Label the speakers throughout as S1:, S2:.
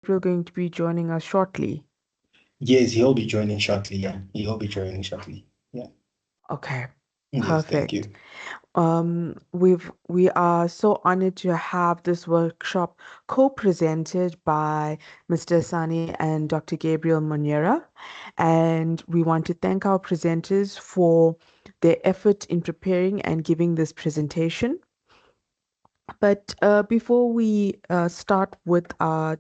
S1: Gabriel going to be joining us shortly?
S2: Yes, he'll be joining shortly. Yeah, he'll be joining shortly. Yeah.
S1: Okay,
S2: Yes, thank
S1: perfect.
S2: you.
S1: We are so honored to have this workshop co-presented by Mr. Sani and Dr. Gabriel Monera, and we want to thank our presenters for their effort in preparing and giving this presentation. But before we start with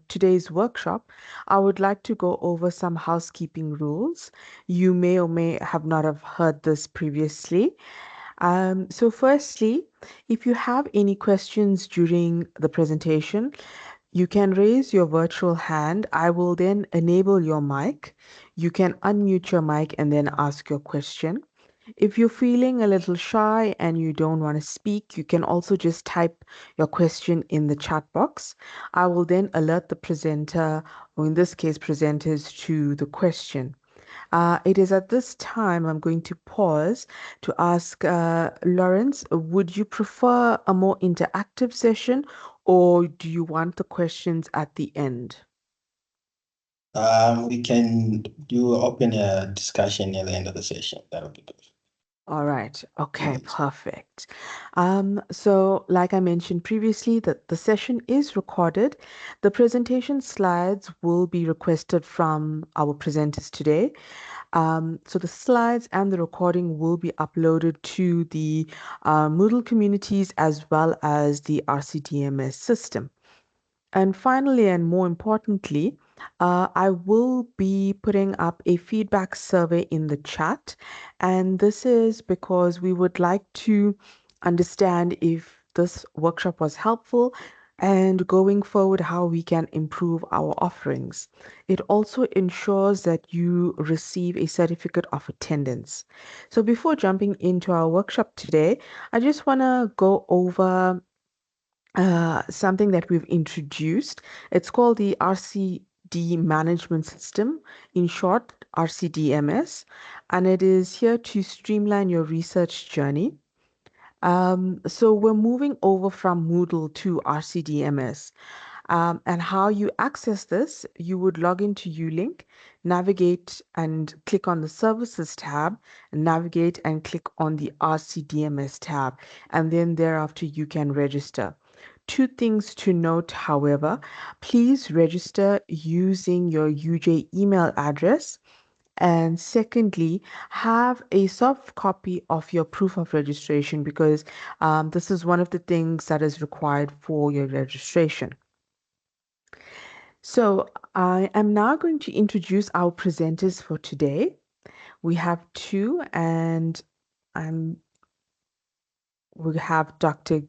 S1: today's workshop, I would like to go over some housekeeping rules. You may or may have not have heard this previously. So firstly, if you have any questions during the presentation, you can raise your virtual hand. I will then enable your mic. You can unmute your mic and then ask your question. If you're feeling a little shy and you don't want to speak, you can also just type your question in the chat box. I will then alert the presenter, or in this case, presenters, to the question. It is at this time I'm going to pause to ask Lawrence, would you prefer a more interactive session or do you want the questions at the end?
S2: We can do open a discussion at the end of the session. That would be good.
S1: All right. Okay,
S2: Yes.
S1: perfect. So like I mentioned previously, that the session is recorded. The presentation slides will be requested from our presenters today. So the slides and the recording will be uploaded to the Moodle communities as well as the RCDMS system. And finally, and more importantly, I will be putting up a feedback survey in the chat. And this is because we would like to understand if this workshop was helpful and going forward, how we can improve our offerings. It also ensures that you receive a certificate of attendance. So before jumping into our workshop today, I just want to go over something that we've introduced. It's called the RCD Management System, in short, RCDMS, and it is here to streamline your research journey. So we're moving over from Moodle to RCDMS. And how you access this, you would log into ULink, navigate and click on the Services tab, and navigate and click on the RCDMS tab, and then thereafter you can register. Two things to note, however, please register using your UJ email address. And secondly, have a soft copy of your proof of registration because this is one of the things that is required for your registration. So I am now going to introduce our presenters for today. We have two, and I'm we have Dr.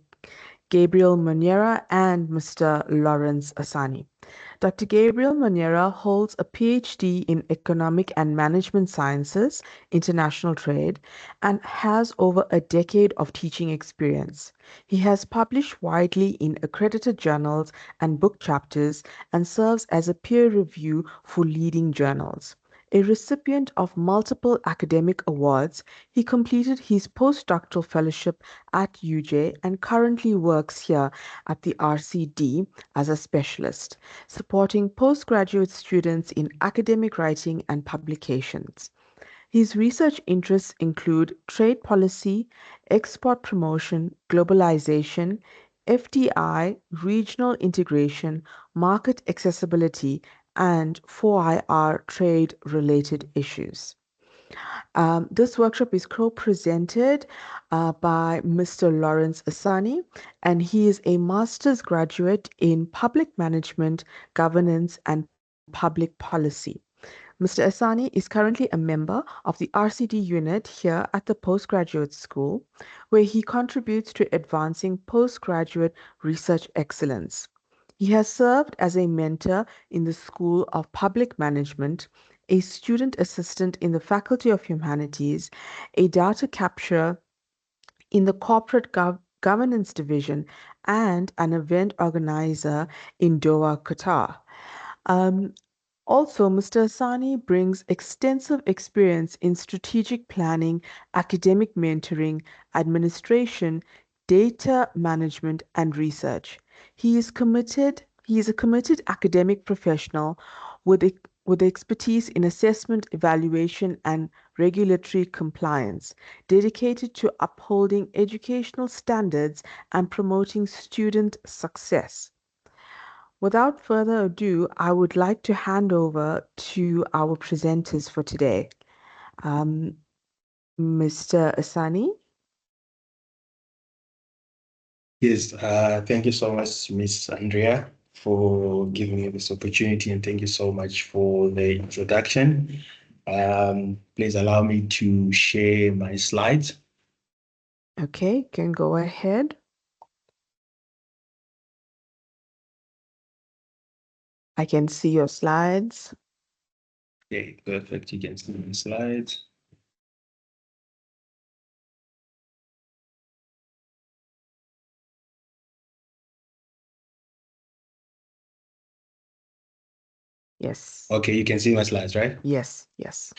S1: Gabriel Monera and Mr. Lawrence Asani. Dr. Gabriel Monera holds a PhD in Economic and Management Sciences, International Trade, and has over a decade of teaching experience. He has published widely in accredited journals and book chapters and serves as a peer review for leading journals. A recipient of multiple academic awards, he completed his postdoctoral fellowship at UJ and currently works here at the RCD as a specialist, supporting postgraduate students in academic writing and publications. His research interests include trade policy, export promotion, globalization, FDI, regional integration, market accessibility, and 4IR trade related issues. This workshop is co-presented by Mr. Lawrence Asani, and he is a master's graduate in public management, governance, and public policy. Mr. Asani is currently a member of the RCD unit here at the Postgraduate School, where he contributes to advancing postgraduate research excellence. He has served as a mentor in the School of Public Management, a student assistant in the Faculty of Humanities, a data capture in the Corporate Governance Division, and an event organizer in Doha, Qatar. Um, Also, Mr. Asani brings extensive experience in strategic planning, academic mentoring, administration, data management, and research. He is committed, He is a committed academic professional with, with expertise in assessment, evaluation, and regulatory compliance, dedicated to upholding educational standards and promoting student success. Without further ado, I would like to hand over to our presenters for today. Um, Mr. Asani.
S2: Yes, thank you so much, Miss Andrea, for giving me this opportunity, and thank you so much for the introduction. Please allow me to share my slides.
S1: Okay, can go ahead. I can see your slides.
S2: Okay, perfect. You can see my slides.
S1: Yes.
S2: Okay, you can see my slides, right?
S1: Yes, yes.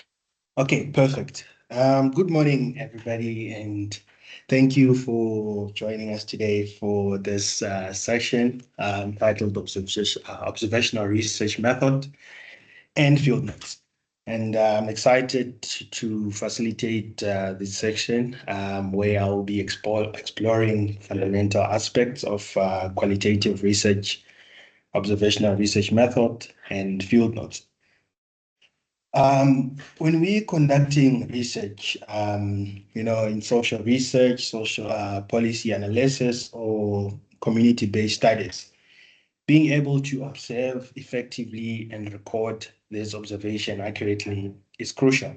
S2: Okay, perfect. Good morning, everybody, and thank you for joining us today for this session titled Observational Research Method and Field Notes. And I'm excited to facilitate this section where I'll be exploring fundamental aspects of qualitative research, observational research method, and field notes. When we're conducting research, in social research, social policy analysis, or community-based studies, being able to observe effectively and record this observation accurately is crucial.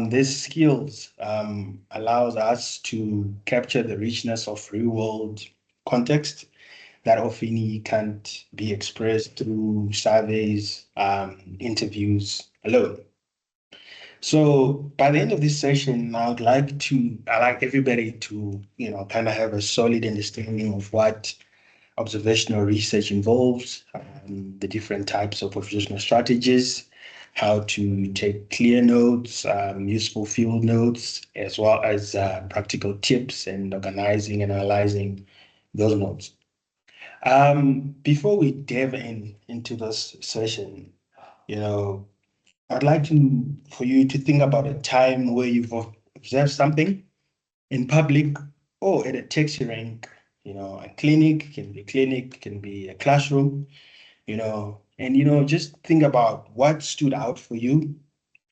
S2: These skills allows us to capture the richness of real-world context that often can't be expressed through surveys, interviews alone. So by the end of this session, I like everybody to, kind of have a solid understanding of what observational research involves, the different types of observational strategies, how to take clear notes, useful field notes, as well as practical tips and organizing and analyzing those notes. Before we dive into this session, you know, I'd like for you to think about a time where you've observed something in public or at a taxi rank, a clinic, can be a classroom, and just think about what stood out for you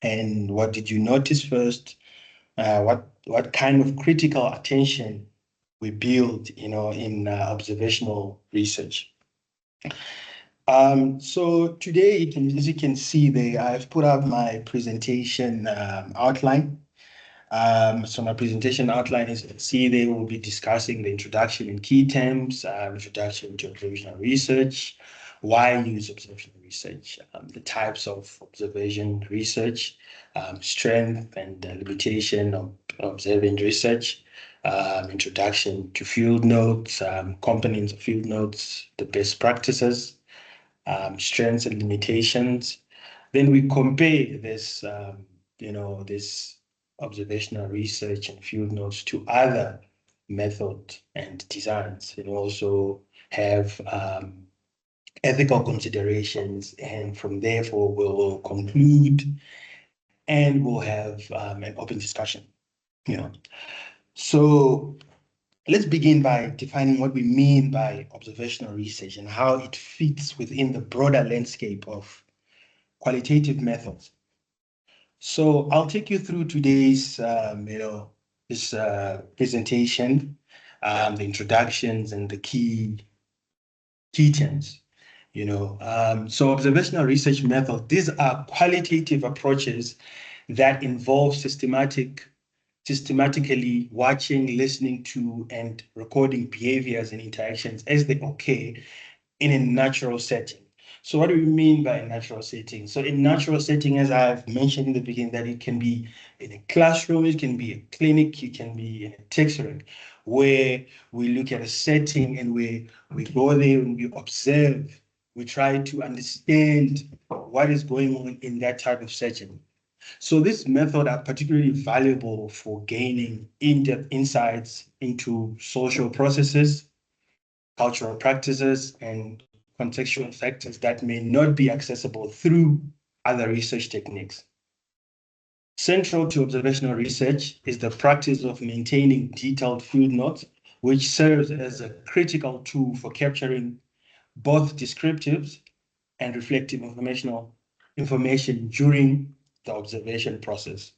S2: and what did you notice first, what kind of critical attention we build, in observational research. So today, as you can see there, I've put out my presentation outline. So my presentation outline is, see, they will be discussing the introduction and key terms, introduction to observational research, why use observational research, the types of observation research, strength and limitation of observing research, introduction to field notes, components of field notes, the best practices, strengths and limitations. Then we compare this observational research and field notes to other methods and designs, and also have ethical considerations. And from therefore, we'll conclude and we'll have an open discussion. You know, so let's begin by defining what we mean by observational research and how it fits within the broader landscape of qualitative methods. So I'll take you through today's, this presentation, the introductions and the key terms. So observational research method, these are qualitative approaches that involve systematically watching, listening to, and recording behaviors and interactions as they occur in a natural setting. So what do we mean by a natural setting? So in natural setting, as I've mentioned in the beginning, that it can be in a classroom, it can be a clinic, it can be in a textbook, where we look at a setting and we go there and we observe, we try to understand what is going on in that type of setting. So this method are particularly valuable for gaining in-depth insights into social processes, cultural practices, and contextual factors that may not be accessible through other research techniques. Central to observational research is the practice of maintaining detailed field notes, which serves as a critical tool for capturing both descriptive and reflective information during the observation process.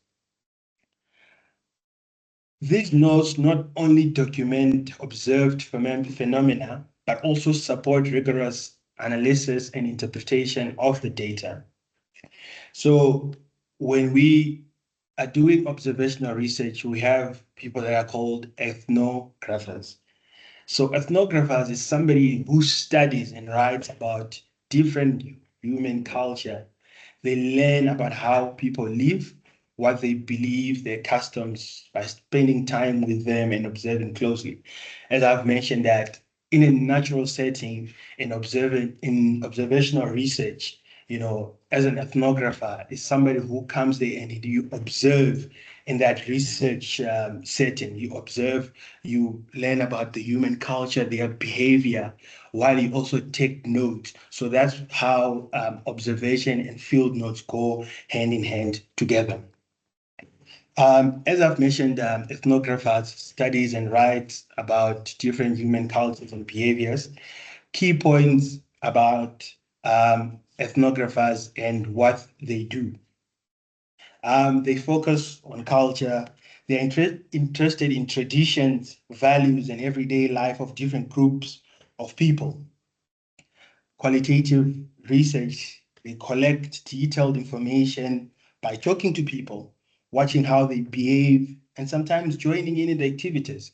S2: These notes not only document observed phenomena, but also support rigorous analysis and interpretation of the data. So when we are doing observational research, we have people that are called ethnographers. So ethnographers is somebody who studies and writes about different human culture. They learn about how people live, what they believe, their customs, by spending time with them and observing closely. As I've mentioned that in a natural setting, in observational research, as an ethnographer, is somebody who comes there and you observe in that research setting. You observe, you learn about the human culture, their behavior, while you also take notes. So that's how observation and field notes go hand in hand together. As I've mentioned, ethnographers studies and writes about different human cultures and behaviors. Key points about ethnographers and what they do. They focus on culture. They're interested in traditions, values, and everyday life of different groups of people. Qualitative research, they collect detailed information by talking to people, watching how they behave, and sometimes joining in the activities.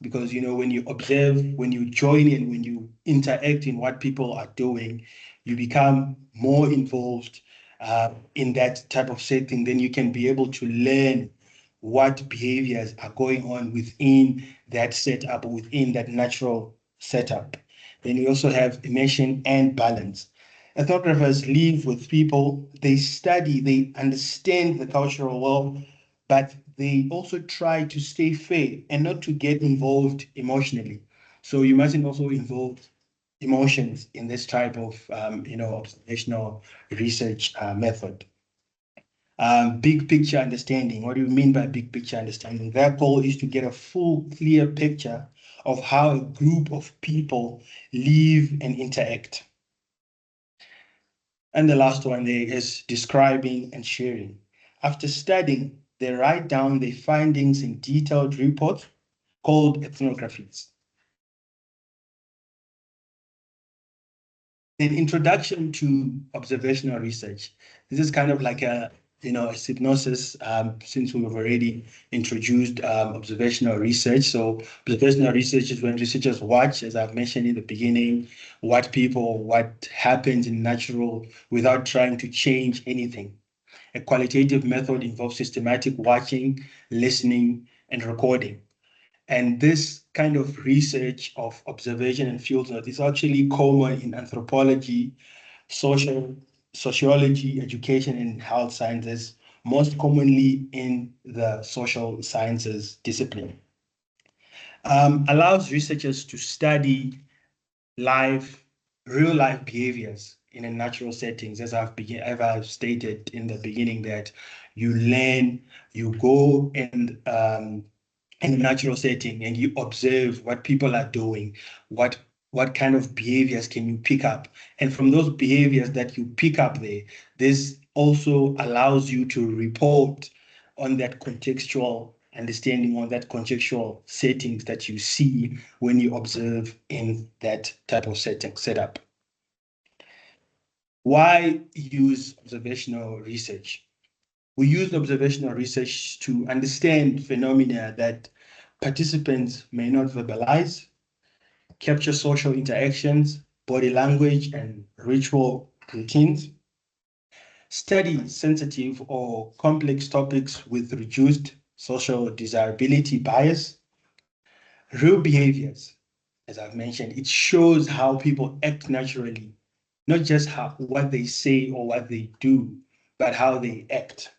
S2: Because when you observe, when you join in, when you interact in what people are doing, you become more involved in that type of setting. Then you can be able to learn what behaviors are going on within that setup, within that natural setup. Then we also have immersion and balance. Ethnographers live with people, they study, they understand the cultural world, but they also try to stay fair and not to get involved emotionally. So you mustn't also involve emotions in this type of observational research method. Big picture understanding. What do you mean by big picture understanding? Their goal is to get a full, clear picture of how a group of people live and interact. And the last one there is describing and sharing. After studying, they write down their findings in detailed reports called ethnographies. An introduction to observational research. This is kind of like a synopsis, since we've already introduced observational research. So observational research is when researchers watch, as I've mentioned in the beginning, what happens in natural without trying to change anything. A qualitative method involves systematic watching, listening, and recording. And this kind of research of observation and field notes is actually common in anthropology, sociology, education, and health sciences, most commonly in the social sciences discipline. Allows researchers to study life, real life behaviors in a natural settings, as I've stated in the beginning, that you learn, you go and in a natural setting and you observe what people are doing, what kind of behaviors can you pick up, and from those behaviors that you pick up there, this also allows you to report on that contextual understanding, on that contextual settings that you see when you observe in that type of setup. Why use observational research? We use observational research to understand phenomena that participants may not verbalize, capture social interactions, body language, and ritual routines, study sensitive or complex topics with reduced social desirability bias, real behaviors. As I've mentioned, it shows how people act naturally, not just what they say or what they do, but how they act.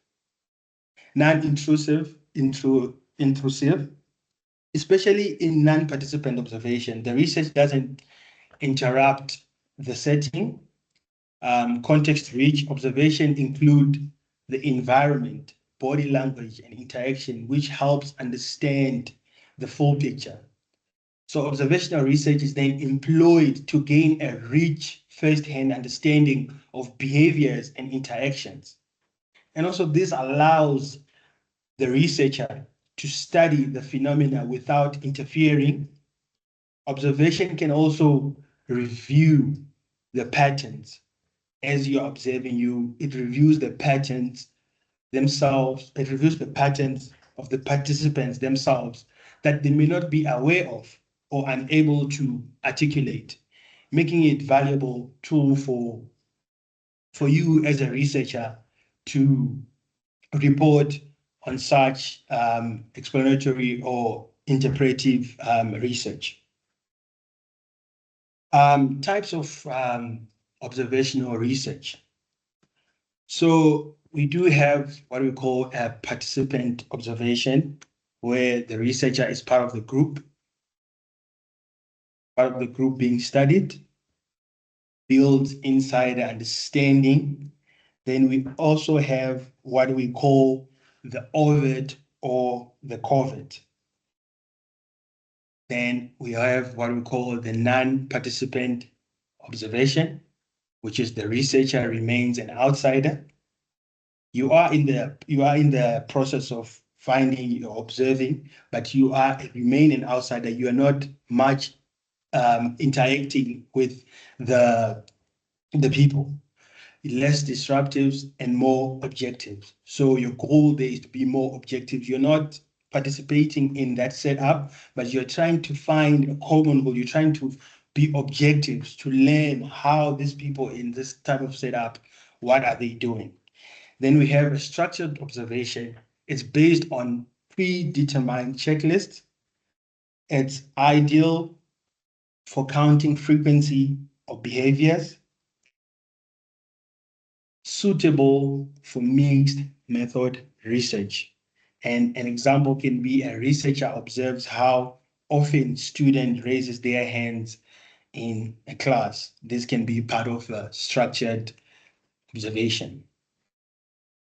S2: Non-intrusive, intrusive, especially in non-participant observation. The research doesn't interrupt the setting. Context-rich observation include the environment, body language, and interaction, which helps understand the full picture. So observational research is then employed to gain a rich first-hand understanding of behaviors and interactions. And also this allows the researcher to study the phenomena without interfering. Observation can also review the patterns as you're observing it reviews the patterns themselves, it reviews the patterns of the participants themselves that they may not be aware of or unable to articulate, making it valuable tool for you as a researcher to report on such explanatory or interpretive research. Types of observational research. So we do have what we call a participant observation, where the researcher is part of the group being studied, builds insider understanding. Then we also have what we call the overt or the covert. Then we have what we call the non-participant observation, which is the researcher remains an outsider. You are in the process of finding or observing, but you remain an outsider. You are not much interacting with the people. Less disruptives and more objectives. So your goal there is to be more objective. You're not participating in that setup, but you're trying to find a common goal. You're trying to be objectives to learn how these people in this type of setup, what are they doing? Then we have a structured observation. It's based on predetermined checklists. It's ideal for counting frequency of behaviors, suitable for mixed method research. And an example can be a researcher observes how often student raises their hands in a class. This can be part of a structured observation.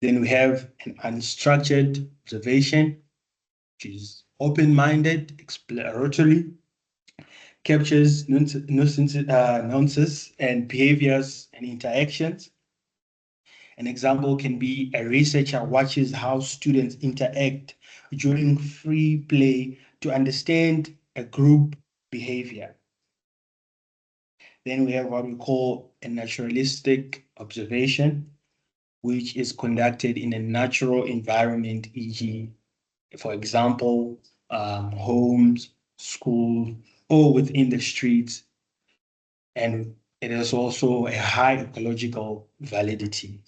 S2: Then we have an unstructured observation, which is open-minded, exploratory, captures nuances and behaviors and interactions. An example can be a researcher watches how students interact during free play to understand a group behavior. Then we have what we call a naturalistic observation, which is conducted in a natural environment, e.g., for example, homes, schools, or within the streets. And it is also a high ecological validity.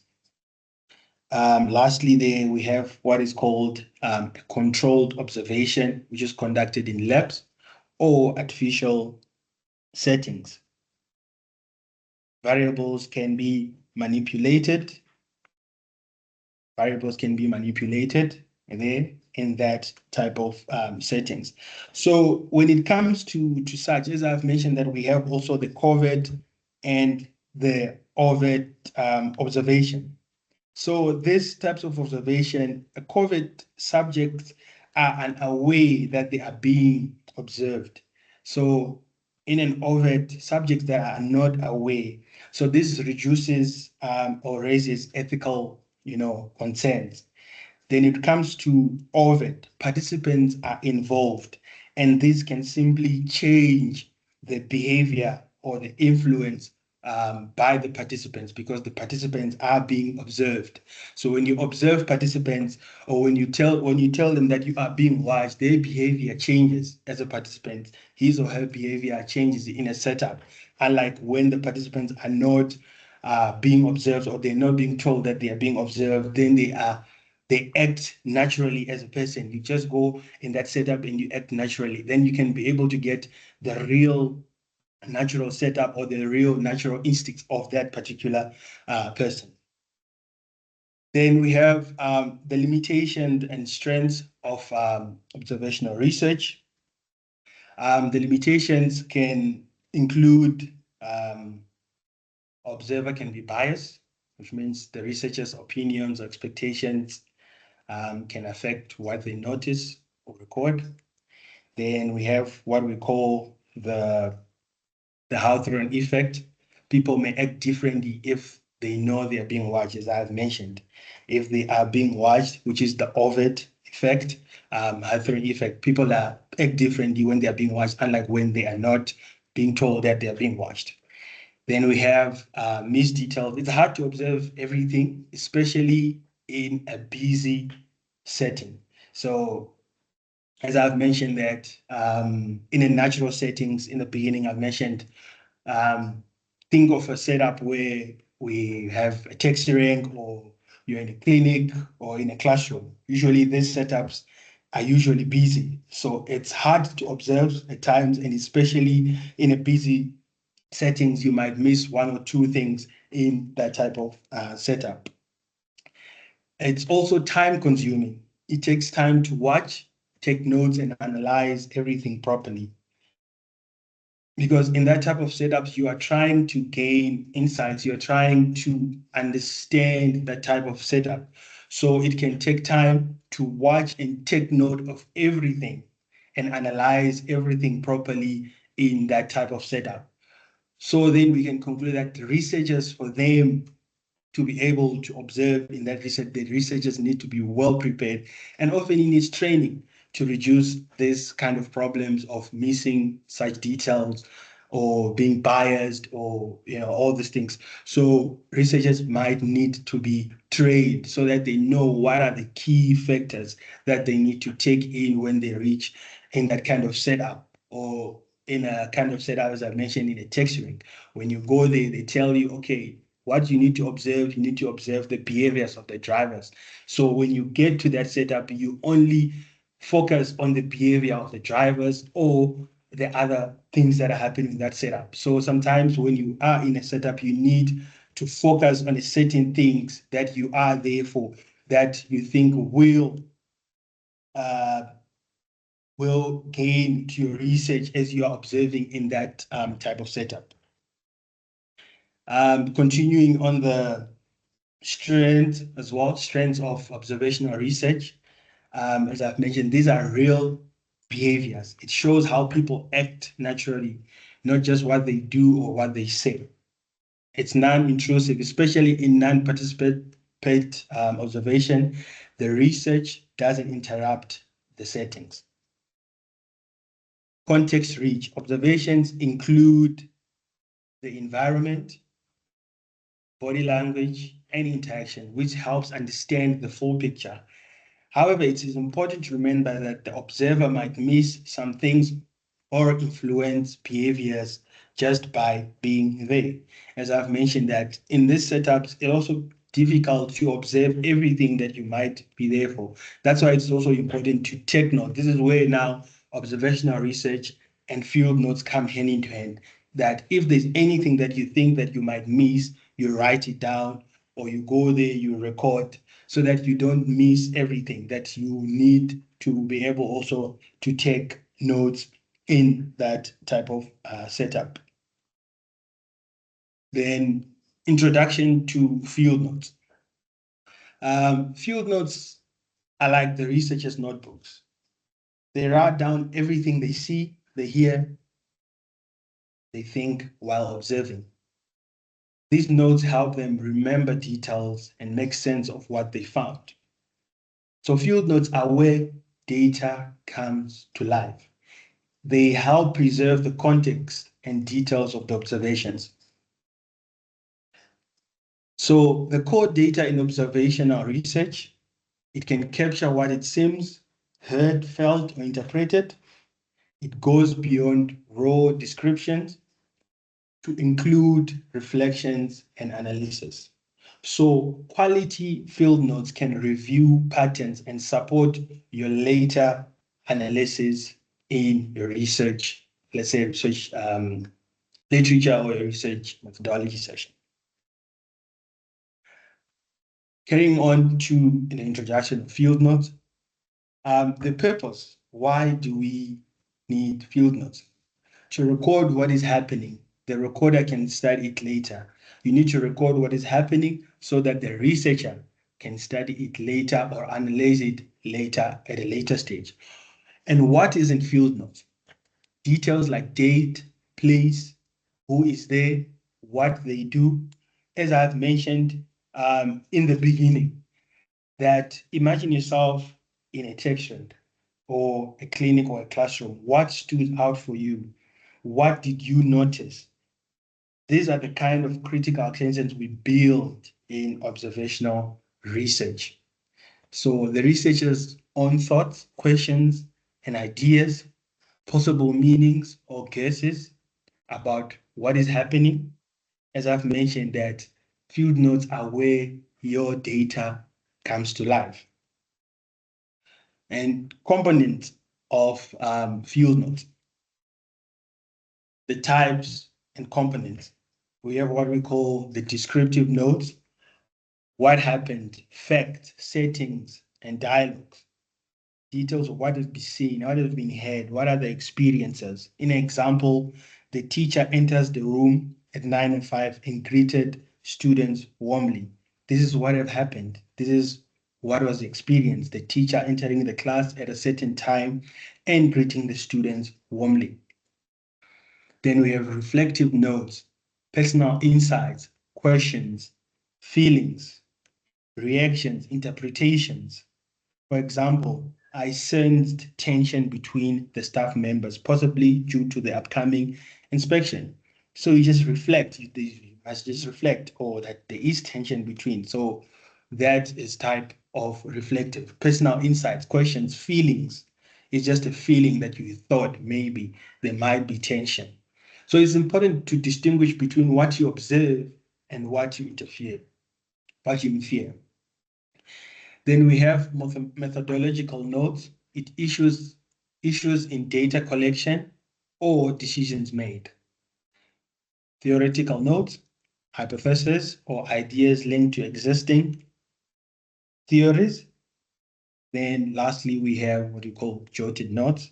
S2: Lastly, there we have what is called a controlled observation, which is conducted in labs or artificial settings. Variables can be manipulated. Variables can be manipulated there in that type of settings. So when it comes to such, as I've mentioned, that we have also the covert and the overt observation. So these types of observation, covert subjects are unaware that they are being observed. So in an overt, subjects that are not aware. So this reduces or raises ethical, concerns. Then it comes to overt, participants are involved, and this can simply change the behavior or the influence by the participants because the participants are being observed. So when you observe participants or when you tell them that you are being watched, their behavior changes as a participant. His or her behavior changes in a setup. Unlike when the participants are not being observed or they're not being told that they are being observed, then they act naturally as a person. You just go in that setup and you act naturally. Then you can be able to get the real natural setup or the real natural instincts of that particular person. Then we have the limitations and strengths of observational research. The limitations can include Observer can be biased, which means the researcher's opinions or expectations can affect what they notice or record. Then we have what we call the Hawthorne effect. People may act differently if they know they are being watched, as I've mentioned. If they are being watched, which is the overt effect, Hawthorne effect, people act differently when they are being watched, unlike when they are not being told that they are being watched. Then we have missed details. It's hard to observe everything, especially in a busy setting. So as I've mentioned that in a natural settings in the beginning, I've mentioned um, think of a setup where we have a texturing or you're in a clinic or in a classroom. Usually these setups are usually busy. So it's hard to observe at times, and especially in a busy settings, you might miss one or two things in that type of setup. It's also time consuming. It takes time to watch, take notes, and analyze everything properly. Because in that type of setups, you are trying to gain insights, you're trying to understand that type of setup. So it can take time to watch and take note of everything and analyze everything properly in that type of setup. So then we can conclude that the researchers, for them to be able to observe in that research, the researchers need to be well prepared, and often it needs training to reduce this kind of problems of missing such details or being biased or all these things. So researchers might need to be trained so that they know what are the key factors that they need to take in when they reach in that kind of setup, or in a kind of setup, as I mentioned, in a texturing. When you go there, they tell you, okay, what you need to observe the behaviors of the drivers. So when you get to that setup, you only focus on the behavior of the drivers or the other things that are happening in that setup. So sometimes when you are in a setup, you need to focus on certain things that you are there for, that you think uh, will gain to your research as you are observing in that type of setup. Continuing on the strength as well, strengths of observational research. As I've mentioned, these are real behaviors. It shows how people act naturally, not just what they do or what they say. It's non-intrusive, especially in non-participant observation. The research doesn't interrupt the settings. Context rich observations include the environment, body language, and interaction, which helps understand the full picture. However, it is important to remember that the observer might miss some things or influence behaviors just by being there. As I've mentioned, that in these setups, it's also difficult to observe everything that you might be there for. That's why it's also important to take note. This is where now observational research and field notes come hand in hand. That if there's anything that you think that you might miss, you write it down, or you go there, you record, so that you don't miss everything, that you need to be able also to take notes in that type of setup. Then introduction to field notes. Field notes are like the researcher's notebooks. They write down everything they see, they hear, they think while observing. These notes help them remember details and make sense of what they found. So field notes are where data comes to life. They help preserve the context and details of the observations. So the core data in observational research, it can capture what it seems, heard, felt, or interpreted. It goes beyond raw descriptions to include reflections and analysis. So quality field notes can review patterns and support your later analysis in your research, let's say research literature or your research methodology session. Carrying on to the introduction of field notes, the purpose, why do we need field notes? To record what is happening the recorder can study it later. You need to record what is happening so that the researcher can study it later or analyze it later at a later stage. And what is in field notes? Details like date, place, who is there, what they do. As I've mentioned in the beginning, that imagine yourself in a tech shed or a clinic or a classroom. What stood out for you? What did you notice? These are the kind of critical attentions we build in observational research. So the researcher's own thoughts, questions, and ideas, possible meanings or guesses about what is happening. As I've mentioned, that field notes are where your data comes to life. And components of field notes, the types and components. We have what we call the descriptive notes, what happened, facts, settings, and dialogues. Details of what has been seen, what has been heard, what are the experiences. In an example, the teacher enters the room at 9:05 and greeted students warmly. This is what have happened. This is what was experienced. The teacher entering the class at a certain time and greeting the students warmly. Then we have reflective notes, personal insights, questions, feelings, reactions, interpretations. For example, I sensed tension between the staff members, possibly due to the upcoming inspection. So you just reflect, you must just reflect, or that there is tension between. So that is type of reflective. Personal insights, questions, feelings. It's just a feeling that you thought maybe there might be tension. So it's important to distinguish between what you observe and what you infer. Then we have methodological notes. It issues in data collection or decisions made. Theoretical notes, hypotheses or ideas linked to existing theories. Then lastly, we have what we call jotted notes,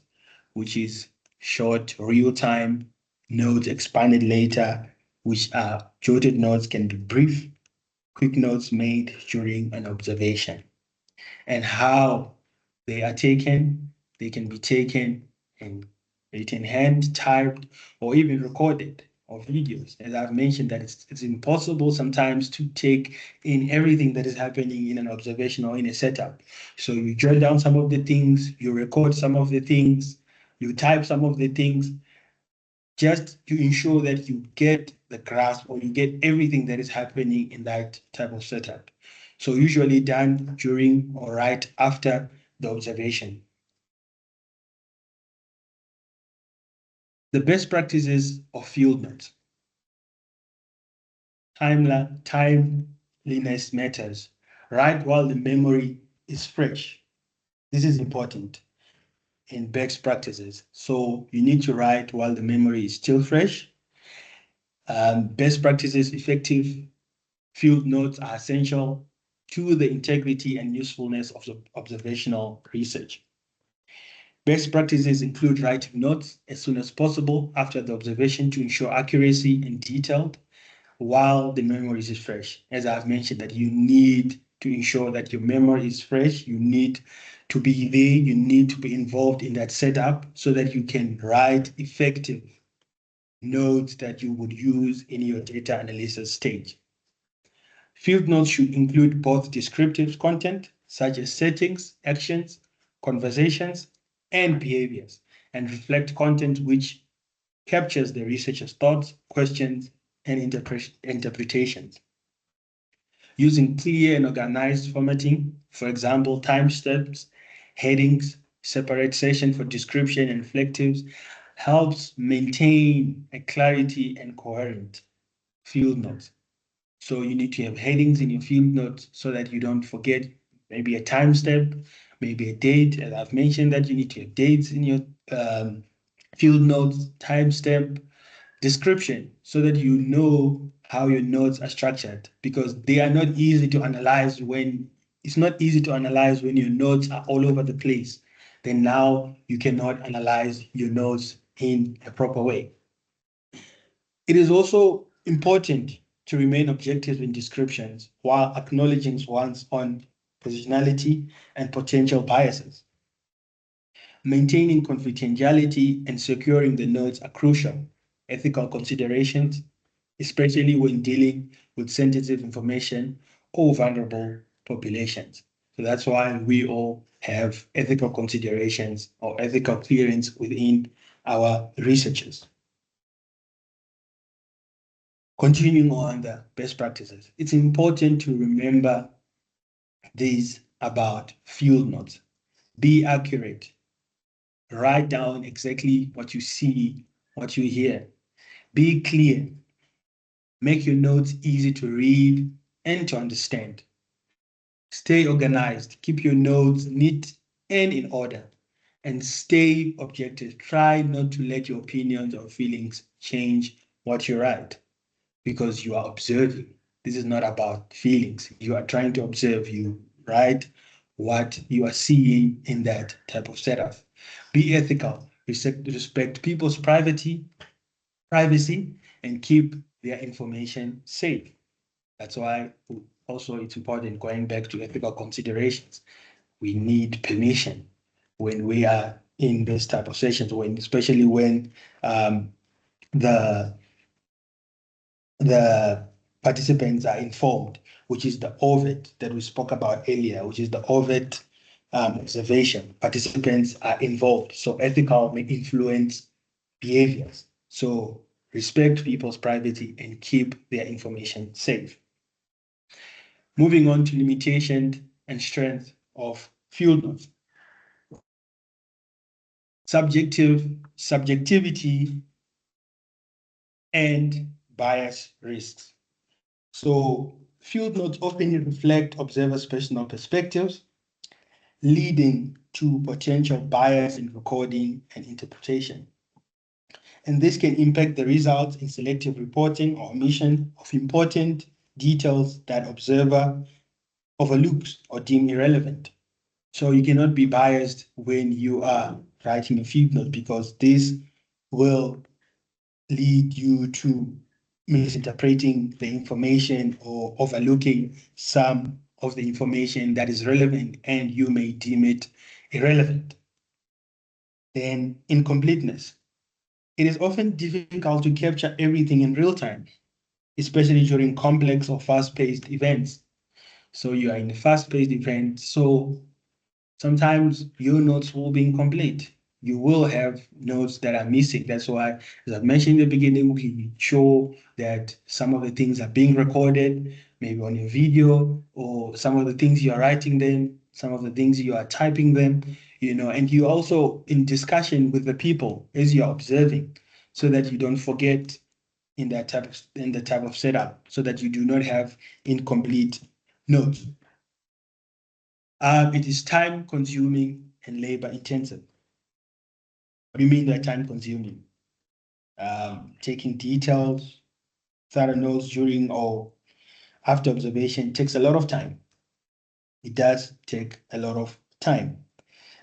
S2: which is short, real-time notes expanded later, which are jotted notes can be brief, quick notes made during an observation. And how they are taken, they can be taken and written hand, typed, or even recorded or videos. As I've mentioned, that it's impossible sometimes to take in everything that is happening in an observation or in a setup. So you jot down some of the things, you record some of the things, you type some of the things, just to ensure that you get the grasp or you get everything that is happening in that type of setup. So usually done during or right after the observation. The best practices of field notes. Timeliness matters. Write while the memory is fresh. This is important in best practices. So you need to write while the memory is still fresh. Best practices, effective field notes are essential to the integrity and usefulness of the observational research. Best practices include writing notes as soon as possible after the observation to ensure accuracy and detail while the memory is fresh. As I've mentioned, that you need to ensure that your memory is fresh. You need to be there. You need to be involved in that setup so that you can write effective notes that you would use in your data analysis stage. Field notes should include both descriptive content, such as settings, actions, conversations, and behaviors, and reflect content which captures the researcher's thoughts, questions, and interpretations. Using clear and organized formatting, for example, timestamps, headings, separate section for description and reflectives, helps maintain a clarity and coherent field notes. So you need to have headings in your field notes so that you don't forget maybe a timestamp, maybe a date. As I've mentioned that you need to have dates in your field notes, timestamp, description, so that you know how your notes are structured, because they are not easy to analyze when it's not easy to analyze when your notes are all over the place. Then now you cannot analyze your notes in a proper way. It is also important to remain objective in descriptions while acknowledging one's own positionality and potential biases. Maintaining confidentiality and securing the notes are crucial ethical considerations, especially when dealing with sensitive information or vulnerable populations. So that's why we all have ethical considerations or ethical clearance within our researches. Continuing on the best practices, it's important to remember these about field notes. Be accurate. Write down exactly what you see, what you hear. Be clear. Make your notes easy to read and to understand. Stay organized. Keep your notes neat and in order. And stay objective. Try not to let your opinions or feelings change what you write because you are observing. This is not about feelings. You are trying to observe. You write what you are seeing in that type of setup. Be ethical. Respect people's privacy, and keep their information safe. That's why also it's important going back to ethical considerations. We need permission when we are in this type of sessions, when especially when um, the the participants are informed, which is the OVET that we spoke about earlier, which is the OVET observation. Participants are involved, so ethical may influence behaviors. So respect people's privacy and keep their information safe. Moving on to limitations and strength of field notes. Subjectivity and bias risks. So field notes often reflect observers' personal perspectives, leading to potential bias in recording and interpretation. And this can impact the results in selective reporting or omission of important details that observer overlooks or deem irrelevant. So you cannot be biased when you are writing a field note because this will lead you to misinterpreting the information or overlooking some of the information that is relevant and you may deem it irrelevant. Then incompleteness. It is often difficult to capture everything in real time, especially during complex or fast-paced events. So you are in a fast-paced event, so sometimes your notes will be incomplete. You will have notes that are missing. That's why, as I mentioned in the beginning, we show that some of the things are being recorded, maybe on your video, or some of the things you are writing them, some of the things you are typing them, and you also in discussion with the people as you're observing, so that you don't forget in the type of setup, so that you do not have incomplete notes. It is time consuming and labor intensive. What do you mean by time consuming? Taking details, thorough notes during or after observation takes a lot of time. It does take a lot of time.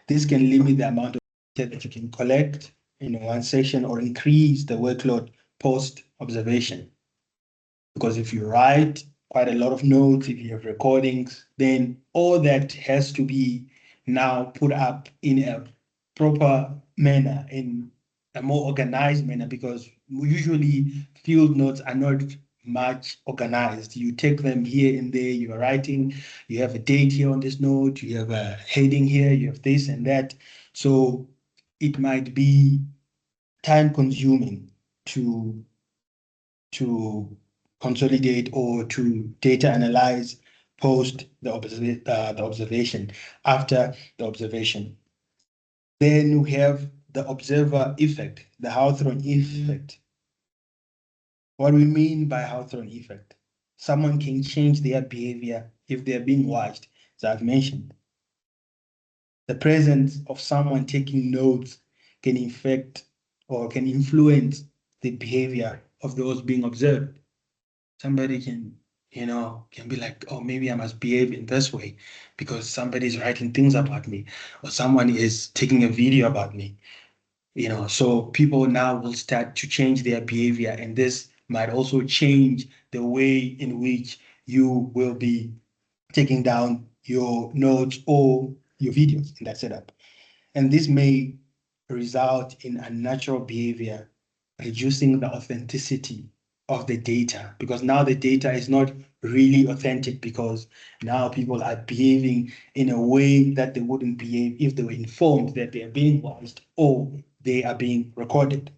S2: This can limit the amount of data that you can collect in one session or increase the workload post observation. Because if you write quite a lot of notes, if you have recordings, then all that has to be now put up in a proper manner, in a more organized manner, because usually field notes are not much organized. You take them here and there, you are writing, you have a date here on this note, you have a heading here, you have this and that. So it might be time consuming to to consolidate or to data analyze post the observation, after the observation. Then we have the observer effect, the Hawthorne effect. What we mean by Hawthorne effect? Someone can change their behavior if they're being watched, as I've mentioned. The presence of someone taking notes can affect or can influence the behavior of those being observed. Somebody can be like, oh, maybe I must behave in this way because somebody's writing things about me or someone is taking a video about me. So people now will start to change their behavior, and this might also change the way in which you will be taking down your notes or your videos in that setup. And this may result in unnatural behavior, reducing the authenticity of the data, because now the data is not really authentic, because now people are behaving in a way that they wouldn't behave if they were informed that they are being watched or they are being recorded.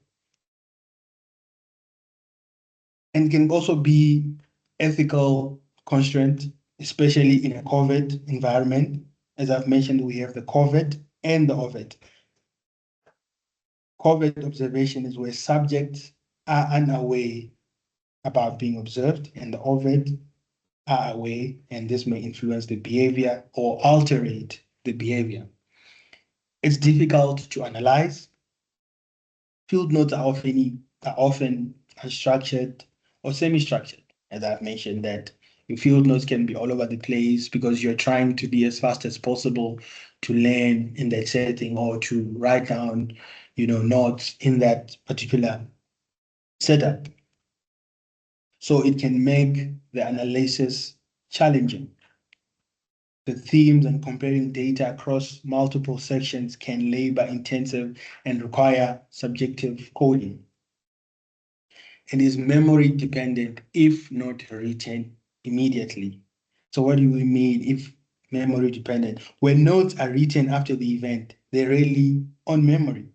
S2: And it can also be ethical constraint, especially in a COVID environment. As I've mentioned, we have the COVID and the OVID. COVID observation is where subjects are unaware about being observed, and the OVID are aware, and this may influence the behavior or alterate the behavior. It's difficult to analyze. Field notes are often unstructured or semi-structured, as I've mentioned, that your field notes can be all over the place because you're trying to be as fast as possible to learn in that setting or to write down, notes in that particular setup. So it can make the analysis challenging. The themes and comparing data across multiple sections can labor intensive and require subjective coding. It is memory dependent if not written immediately. So what do we mean if memory dependent? When notes are written after the event, they're really on memory.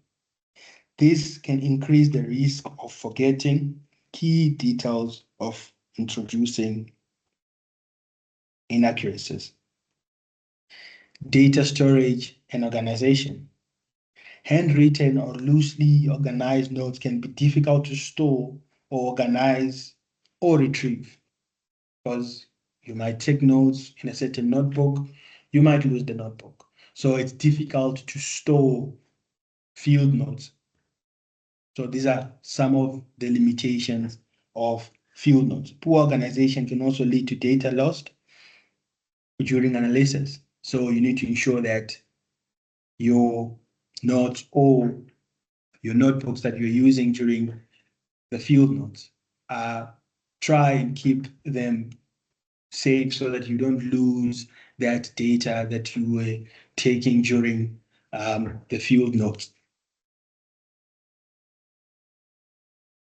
S2: This can increase the risk of forgetting key details of introducing inaccuracies. Data storage and organization. Handwritten or loosely organized notes can be difficult to store or organize or retrieve, because you might take notes in a certain notebook, you might lose the notebook. So it's difficult to store field notes. So these are some of the limitations of field notes. Poor organization can also lead to data lost during analysis. So you need to ensure that your notes or your notebooks that you're using during the field notes, try and keep them safe so that you don't lose that data that you were taking during the field notes.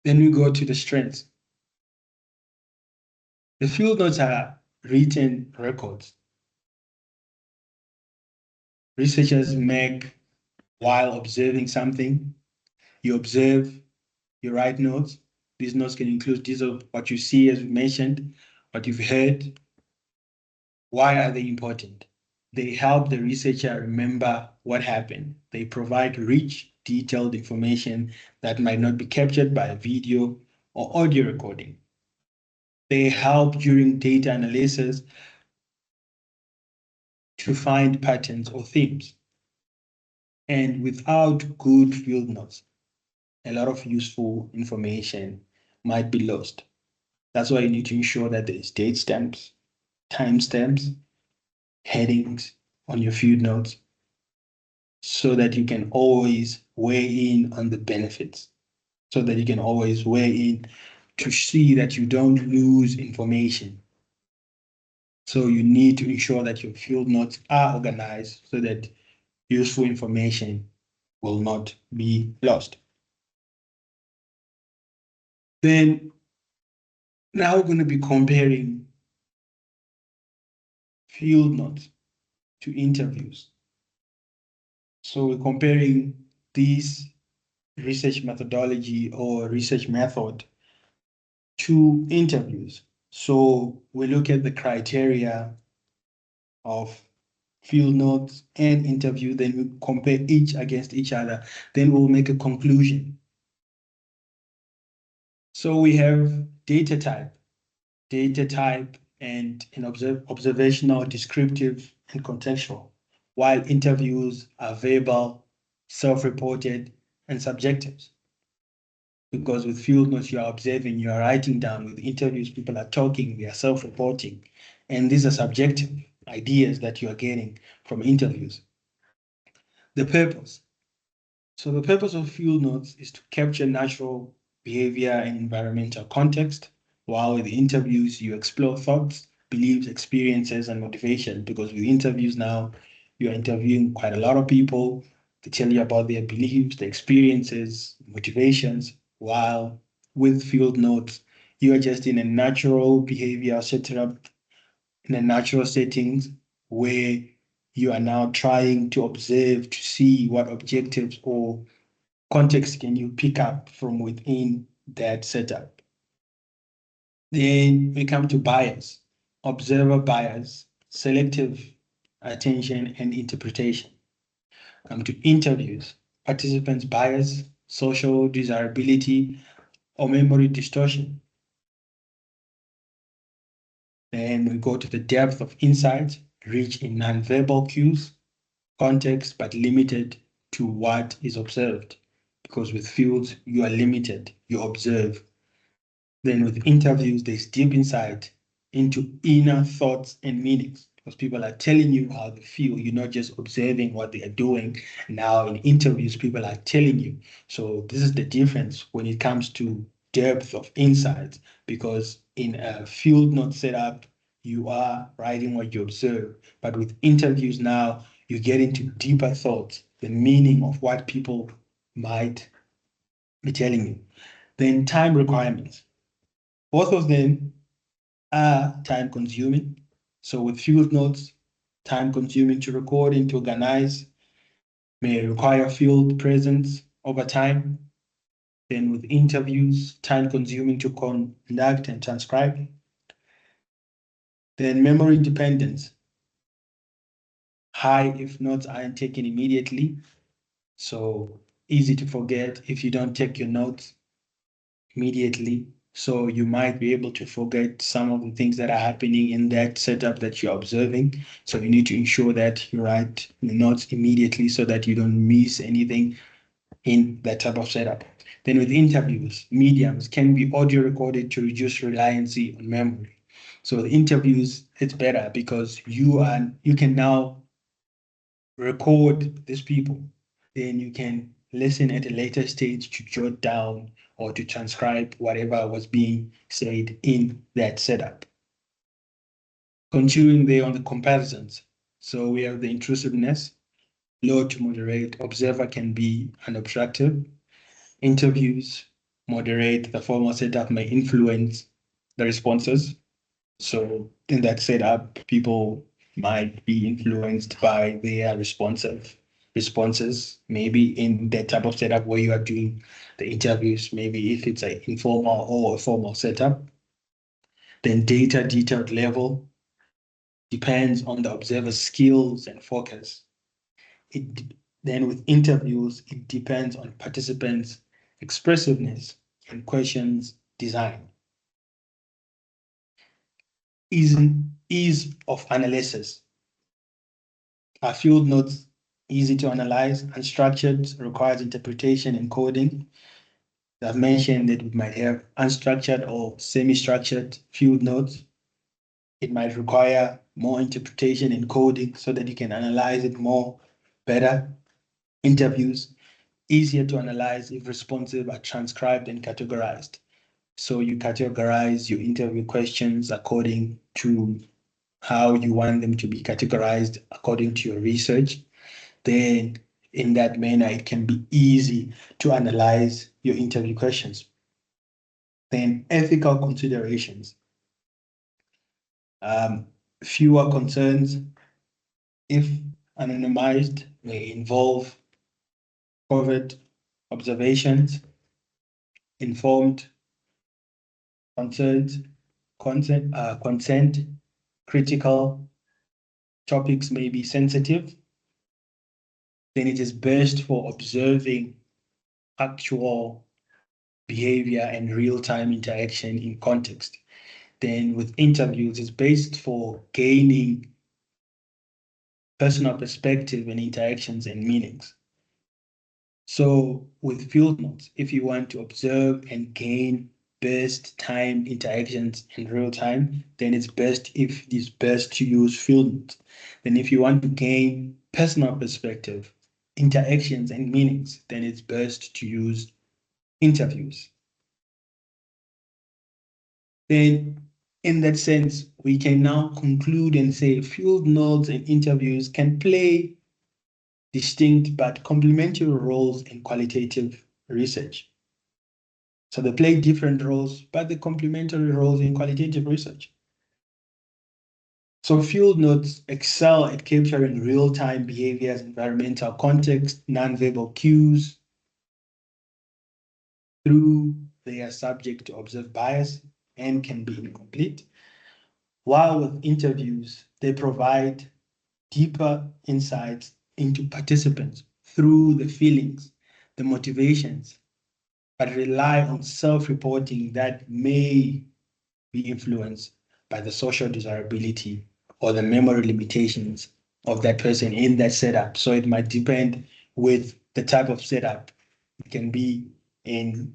S2: Then we go to the strengths. The field notes are written records. Researchers make while observing something. You observe, you write notes. These notes can include these of what you see, as we mentioned, what you've heard. Why are they important? They help the researcher remember what happened. They provide rich, detailed information that might not be captured by a video or audio recording. They help during data analysis to find patterns or themes. And without good field notes, a lot of useful information might be lost. That's why you need to ensure that there's date stamps, time stamps, headings on your field notes, so that you can always weigh in on the benefits, so that you can always weigh in to see that you don't lose information. So you need to ensure that your field notes are organized so that useful information will not be lost. Then now we're going to be comparing field notes to interviews. So we're comparing this research methodology or research method to interviews. So we look at the criteria of field notes and interview, then we compare each against each other, then we'll make a conclusion. So we have data type and an observational, descriptive, and contextual, while interviews are verbal, self-reported, and subjective. Because with field notes, you are observing, you are writing down. With interviews, people are talking, they are self-reporting. And these are subjective ideas that you are getting from interviews. The purpose. So the purpose of field notes is to capture natural behavior, and environmental context, while with interviews, you explore thoughts, beliefs, experiences, and motivation. Because with interviews now, you're interviewing quite a lot of people to tell you about their beliefs, their experiences, motivations, while with field notes, you are just in a natural behavior setup, in a natural settings where you are now trying to observe to see what objectives or context can you pick up from within that setup. Then we come to bias, observer bias, selective attention and interpretation. Come to interviews, participants bias, social desirability, or memory distortion. Then we go to the depth of insight, rich in nonverbal cues, context, but limited to what is observed. Because with fields, you are limited, you observe. Then with interviews, there's deep insight into inner thoughts and meanings because people are telling you how they feel. You're not just observing what they are doing. Now in interviews, people are telling you. So this is the difference when it comes to depth of insight because in a field not set up, you are writing what you observe. But with interviews now, you get into deeper thoughts, the meaning of what people might be telling you. Then time requirements. Both of them are time consuming. So with field notes, time consuming to record and to organize may require field presence over time. Then with interviews, time consuming to conduct and transcribe. Then memory dependence, high if notes aren't taken immediately. So easy to forget if you don't take your notes immediately. So you might be able to forget some of the things that are happening in that setup that you're observing. So you need to ensure that you write the notes immediately so that you don't miss anything in that type of setup. Then with interviews, mediums can be audio recorded to reduce reliance on memory. So with interviews, it's better because you can now record these people, then you can listen at a later stage to jot down or to transcribe whatever was being said in that setup. Continuing there on the comparisons. So we have the intrusiveness, low to moderate. Observer can be unobstructive. Interviews, moderate. The formal setup may influence the responses. So in that setup, people might be influenced by their responses, maybe in that type of setup where you are doing the interviews, maybe if it's an informal or a formal setup. Then data detailed level depends on the observer's skills and focus. It then with interviews, it depends on participants' expressiveness and questions design. Ease of analysis. Are field notes easy to analyze? Unstructured requires interpretation and coding. I've mentioned that we might have unstructured or semi-structured field notes. It might require more interpretation and coding so that you can analyze it more better. Interviews, easier to analyze if responsive are transcribed and categorized. So you categorize your interview questions according to how you want them to be categorized according to your research. Then in that manner, it can be easy to analyze your interview questions. Then ethical considerations. Um, Fewer concerns, if anonymized, may involve covert observations, informed concerns, consent, critical topics may be sensitive. Then it is best for observing actual behavior and real-time interaction in context. Then with interviews, it's based for gaining personal perspective and interactions and meanings. So with field notes, if you want to observe and gain best time interactions in real time, then it's best to use field notes. Then if you want to gain personal perspective, interactions and meanings, then it's best to use interviews. then in that sense, we can now conclude and say field notes and interviews can play distinct but complementary roles in qualitative research. So they play different roles, but the complementary roles in qualitative research. So field notes excel at capturing real-time behaviors, environmental context, non-verbal cues through they are subject to observed bias and can be incomplete. While with interviews, they provide deeper insights into participants through the feelings, the motivations, but rely on self-reporting that may be influenced by the social desirability or the memory limitations of that person in that setup. So it might depend with the type of setup. It can be in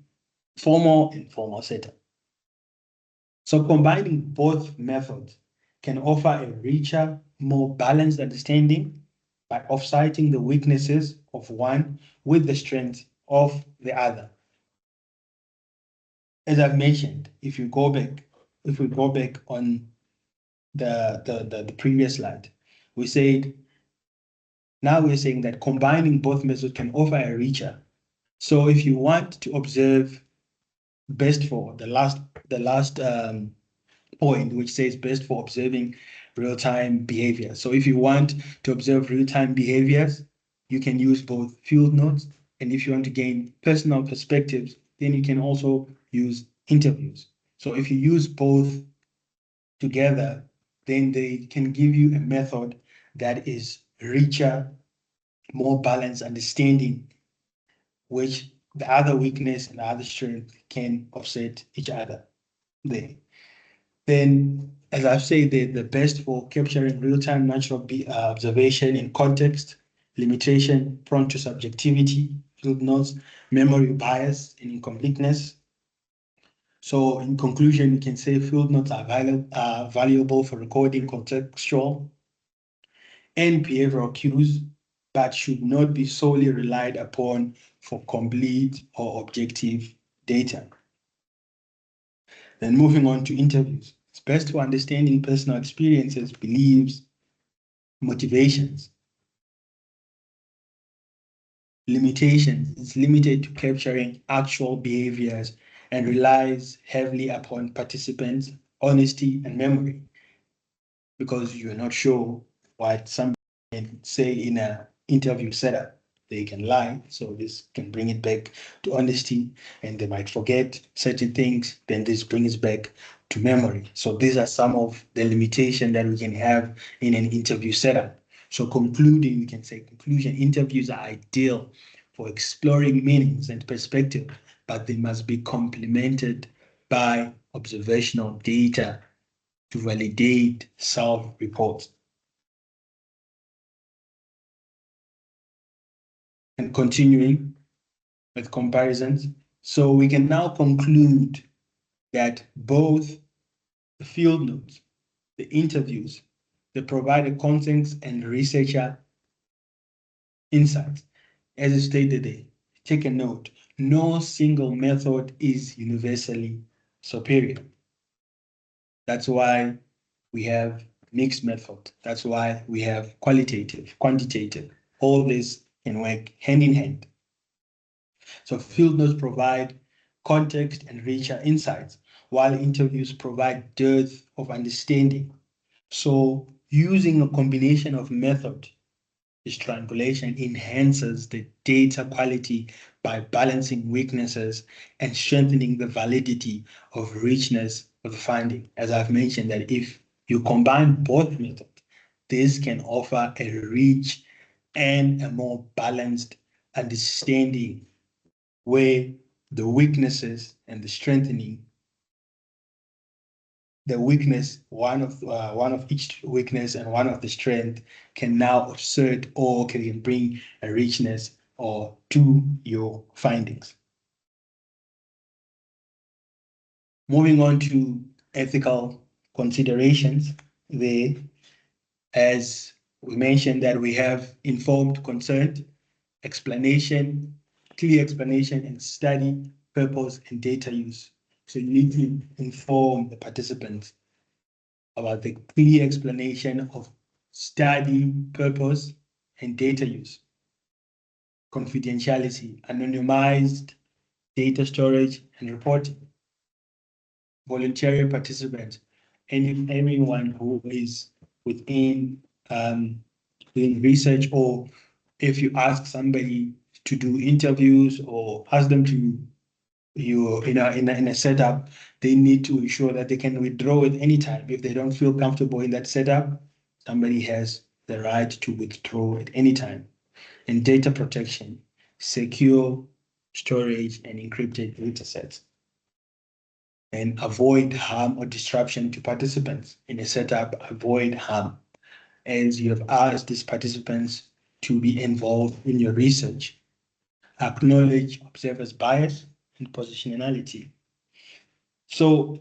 S2: formal and informal setup. So combining both methods can offer a richer, more balanced understanding by offsetting the weaknesses of one with the strength of the other. As I've mentioned, if we go back on the previous slide, we said now we're saying that combining both methods can offer a richer. So if you want to observe best for the last point, which says best for observing real-time behavior. So if you want to observe real-time behaviors, you can use both field notes. And if you want to gain personal perspectives, then you can also use interviews. So if you use both together, then they can give you a method that is richer, more balanced understanding, which the other weakness and the other strength can offset each other there. Then, as I've said, the best for capturing real-time natural observation in context, limitation, prone to subjectivity, field notes, memory bias, and incompleteness. So in conclusion, we can say field notes are valuable for recording contextual and behavioral cues, but should not be solely relied upon for complete or objective data. Then moving on to interviews. It's best for understanding personal experiences, beliefs, motivations, limitations. It's limited to capturing actual behaviors and relies heavily upon participants' honesty and memory because you're not sure what somebody can say in an interview setup. They can lie, so this can bring it back to honesty, and they might forget certain things, then this brings back to memory. So these are some of the limitations that we can have in an interview setup. So concluding, we can say conclusion, interviews are ideal for exploring meanings and perspective, but they must be complemented by observational data to validate self-reports. And continuing with comparisons, so we can now conclude that both the field notes, the interviews, they provide a context and researcher insights. As I stated there, take a note, no single method is universally superior. That's why we have mixed method. That's why we have qualitative, quantitative. All this can work hand in hand. So field notes provide context and richer insights, while interviews provide depth of understanding. So using a combination of method, this triangulation enhances the data quality by balancing weaknesses and strengthening the validity of richness of the finding. As I've mentioned, that if you combine both methods, this can offer a rich and a more balanced understanding where the weaknesses and the strengthening, the weakness, one of each weakness and one of the strength can now assert or can bring a richness or to your findings. Moving on to ethical considerations, there, as we mentioned, that we have informed consent, explanation, clear explanation, and study purpose and data use. So you need to inform the participants about the clear explanation of study purpose and data use, confidentiality, anonymized data storage and reporting, voluntary participants, and everyone who is within doing research, or if you ask somebody to do interviews or ask them to you in a setup, they need to ensure that they can withdraw at any time. If they don't feel comfortable in that setup, somebody has the right to withdraw at any time. And data protection, secure storage and encrypted data sets, and avoid harm or disruption to participants in a setup. Avoid harm, as you have asked these participants to be involved in your research. Acknowledge observers' bias and positionality. So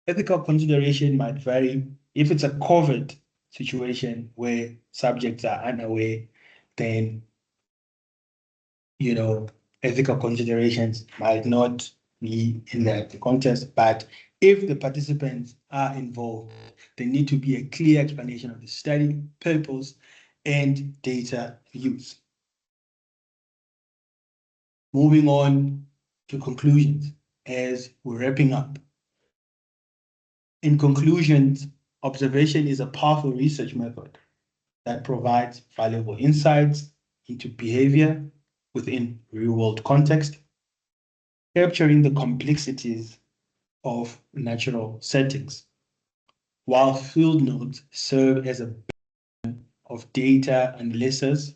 S2: ethical consideration might vary. If it's a COVID situation where subjects are unaware, then ethical considerations might not be in the context. But if the participants are involved, there need to be a clear explanation of the study purpose and data use. Moving on to conclusions as we're wrapping up. In conclusions, observation is a powerful research method that provides valuable insights into behavior within real-world context, capturing the complexities of natural settings, while field notes serve as a of data analysis,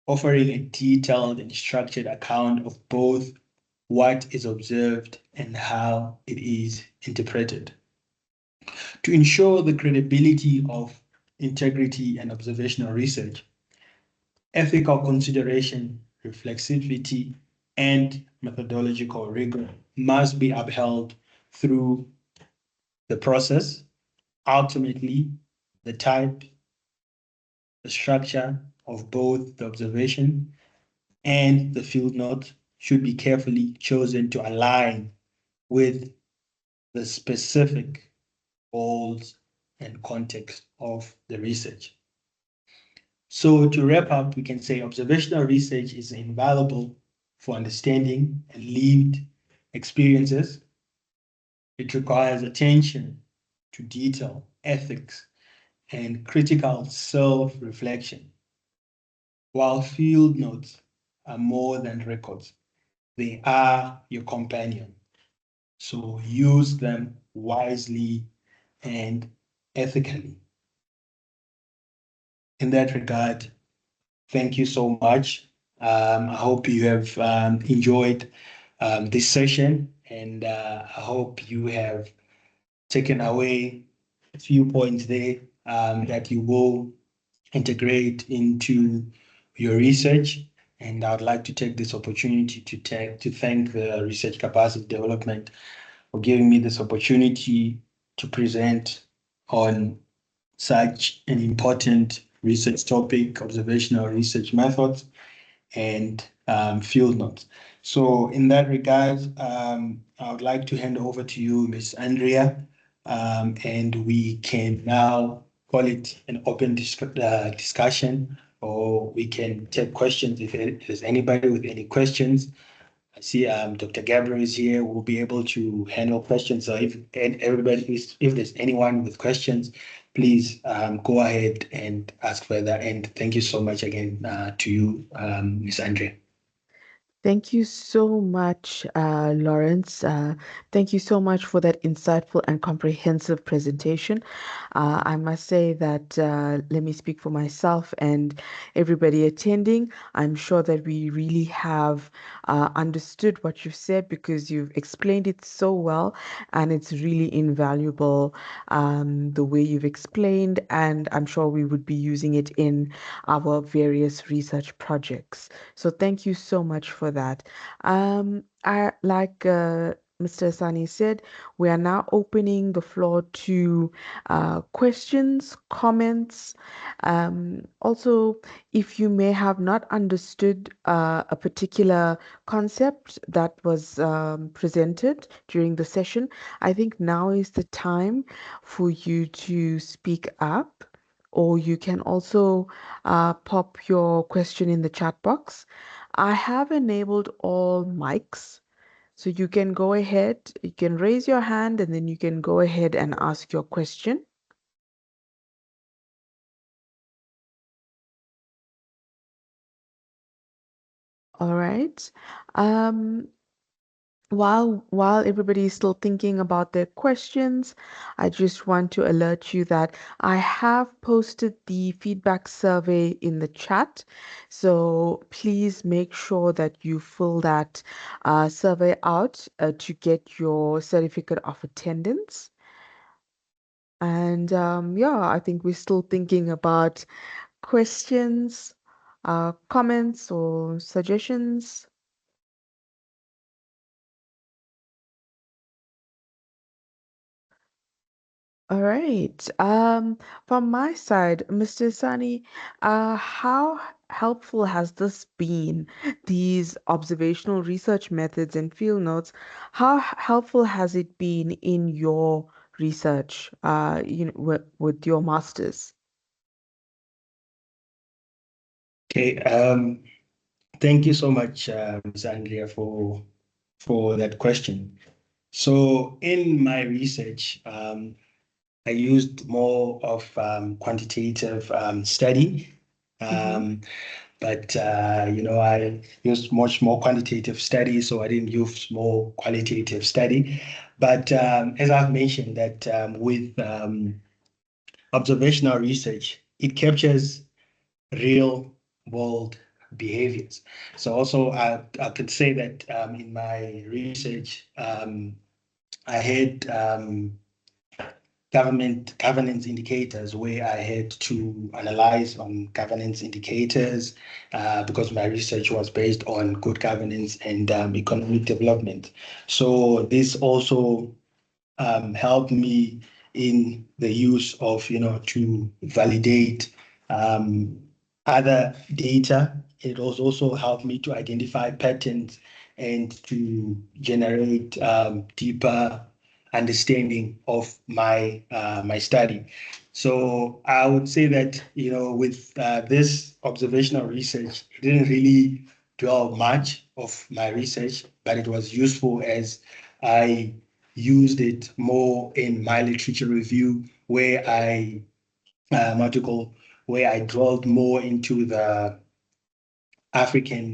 S2: offering a detailed and structured account of both what is observed and how it is interpreted. To ensure the credibility of integrity and observational research, ethical consideration, reflexivity, and methodological rigor must be upheld through the process. Ultimately, the type, the structure of both the observation and the field note should be carefully chosen to align with the specific goals and context of the research. So to wrap up, we can say observational research is invaluable for understanding and lived experiences. It requires attention to detail, ethics, and critical self-reflection. While field notes are more than records, they are your companion. So use them wisely and ethically. In that regard, thank you so much. I hope you have enjoyed this session, and I hope you have taken away a few points there that you will integrate into your research. And I'd like to take this opportunity to thank the Research Capacity Development for giving me this opportunity to present on such an important research topic, observational research methods, and field notes. So in that regard, I would like to hand over to you, Ms. Andrea, and we can now call it an open discussion, or we can take questions if there's anybody with any questions. I see Dr. Gabriel is here. We'll be able to handle questions. So if there's anyone with questions, please go ahead and ask further. And thank you so much again to you, Ms. Andrea.
S1: Thank you so much, Lawrence. Thank you so much for that insightful and comprehensive presentation. I must say that, let me speak for myself and everybody attending. I'm sure that we really have understood what you've said because you've explained it so well, and it's really invaluable the way you've explained, and I'm sure we would be using it in our various research projects. So thank you so much for that. I like Mr. Sani said, we are now opening the floor to questions, comments. Also, if you may have not understood a particular concept that was presented during the session, I think now is the time for you to speak up, or you can also pop your question in the chat box. I have enabled all mics. So you can go ahead, you can raise your hand, and then you can go ahead and ask your question. All right. Um, while everybody is still thinking about their questions, I just want to alert you that I have posted the feedback survey in the chat. So please make sure that you fill that survey out to get your certificate of attendance. And yeah, I think we're still thinking about questions, comments, or suggestions. All right. From my side, Mr. Sani, how helpful has this been? These observational research methods and field notes, how helpful has it been in your research, with your masters?
S2: Okay. Thank you so much, Ms. Andrea, for that question. So in my research, I used more of quantitative study,
S1: Mm-hmm.
S2: but I used much more quantitative study, so I didn't use more qualitative study. But as I've mentioned, that with observational research, it captures real world behaviors. So also I could say that in my research, I had government governance indicators where I had to analyze on governance indicators because my research was based on good governance and economic development. So this also helped me in the use of, to validate um, other data. It was also helped me to identify patterns and to generate deeper understanding of my study. So I would say that, with this observational research, it didn't really dwell much of my research, but it was useful as I used it more in my literature review, where article where I dwelled more into the African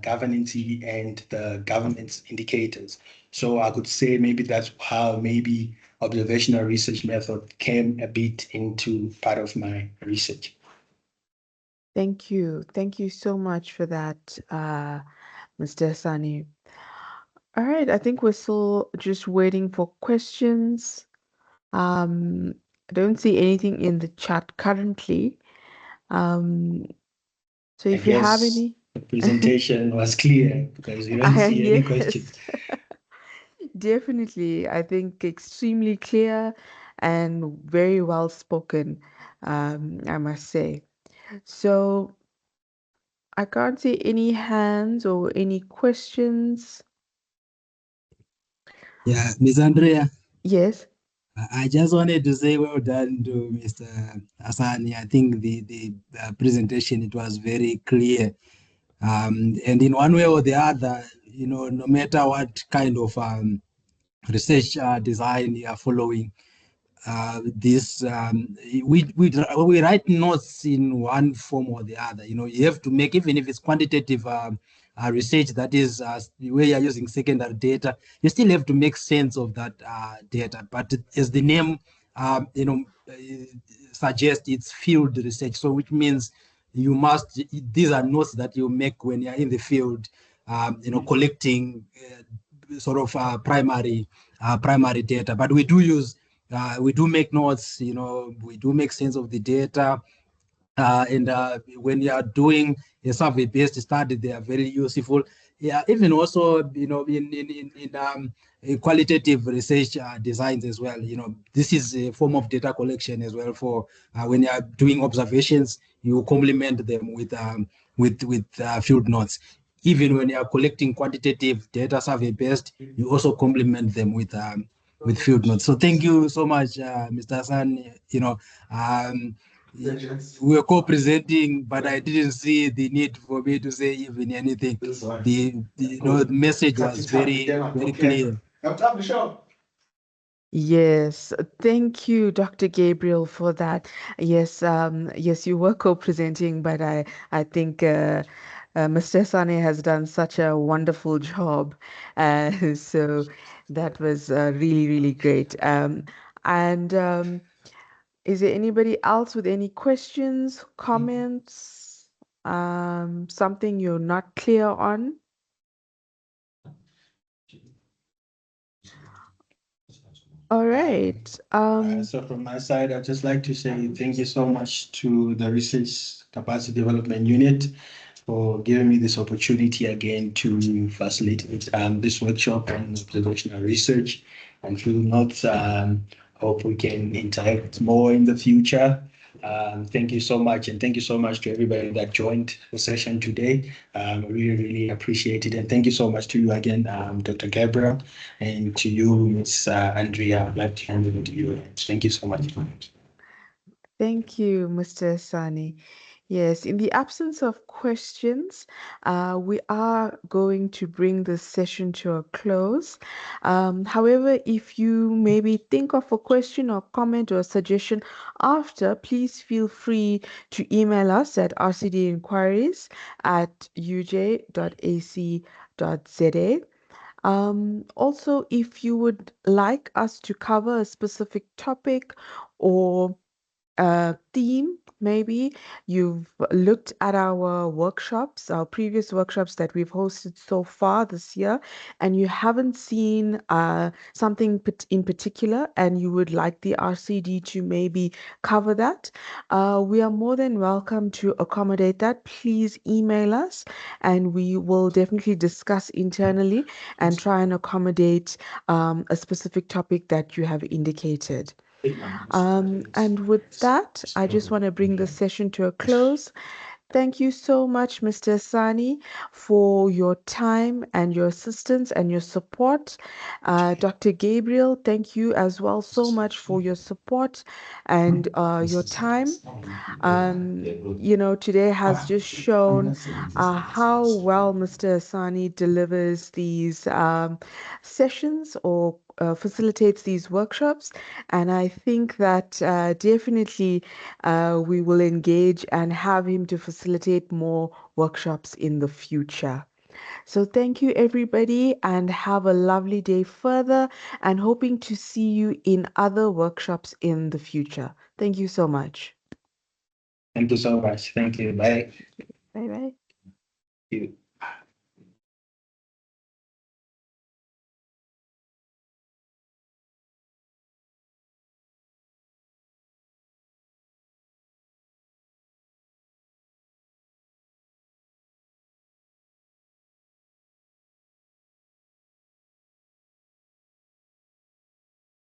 S2: governance and the governance indicators. So I could say maybe that's how maybe observational research method came a bit into part of my research.
S1: Thank you. Thank you so much for that, Mr. Sani. All right, I think we're still just waiting for questions. I don't see anything in the chat currently. Um, so
S2: I
S1: if you have
S2: guess
S1: any,
S2: the presentation was clear because you don't see any questions.
S1: yes, definitely. I think extremely clear and very well spoken, I must say. So I can't see any hands or any questions.
S3: Yeah, Miss Andrea,
S1: Yes.
S3: I just wanted to say well done to Mr. Asani. I think the presentation, it was very clear. And in one way or the other, no matter what kind of research design you are following, this we write notes in one form or the other. You have to make, even if it's quantitative research, that is where you're using secondary data, you still have to make sense of that data. But as the name suggests, it's field research, so which means these are notes that you make when you're in the field, collecting sort of primary data. But we do make notes, we do make sense of the data. And when you are doing a survey-based study, they are very useful. Yeah, even also, qualitative research designs as well. This is a form of data collection as well. For when you are doing observations, you complement them with field notes. Even when you are collecting quantitative data, survey based, you also complement them with field notes. So thank you so much, Mr. Hassan. Um, we were co-presenting, but I didn't see the need for me to say even anything. The message was very, very clear.
S1: Yes, thank you, Dr. Gabriel, for that. Yes, yes, you were co-presenting, but I think Mr. Sane has done such a wonderful job. So that was really, really great. And is there anybody else with any questions, comments, something you're not clear on? All right.
S2: So from my side, I'd just like to say thank you so much to the Research Capacity Development Unit for giving me this opportunity again to facilitate this workshop on observational research and field notes. Hope we can interact more in the future. Thank you so much, and thank you so much to everybody that joined the session today. Really, really appreciate it, and thank you so much to you again, Dr. Gabriel, and to you, Miss Andrea. I'd like to hand it to you. Thank you so much.
S1: Thank you, Mr. Sani. Yes, in the absence of questions, we are going to bring this session to a close. However, if you maybe think of a question or comment or suggestion after, please feel free to email us at rcdinquiries@uj.ac.za. Also, if you would like us to cover a specific topic or theme, maybe you've looked at our workshops, our previous workshops that we've hosted so far this year, and you haven't seen something in particular, and you would like the RCD to maybe cover that, we are more than welcome to accommodate that. Please email us, and we will definitely discuss internally and try and accommodate a specific topic that you have indicated. And with that, I just want to bring the session to a close. Thank you so much, Mr. Sani, for your time and your assistance and your support. Dr. Gabriel, thank you as well so much for your support and your time. Today has just shown how well Mr. Asani delivers these sessions or facilitates these workshops. And I think that definitely we will engage and have him to facilitate more workshops in the future. So thank you, everybody, and have a lovely day further, and hoping to see you in other workshops in the future. Thank you so much.
S2: Thank you so much. Thank you. Bye.
S1: Bye bye.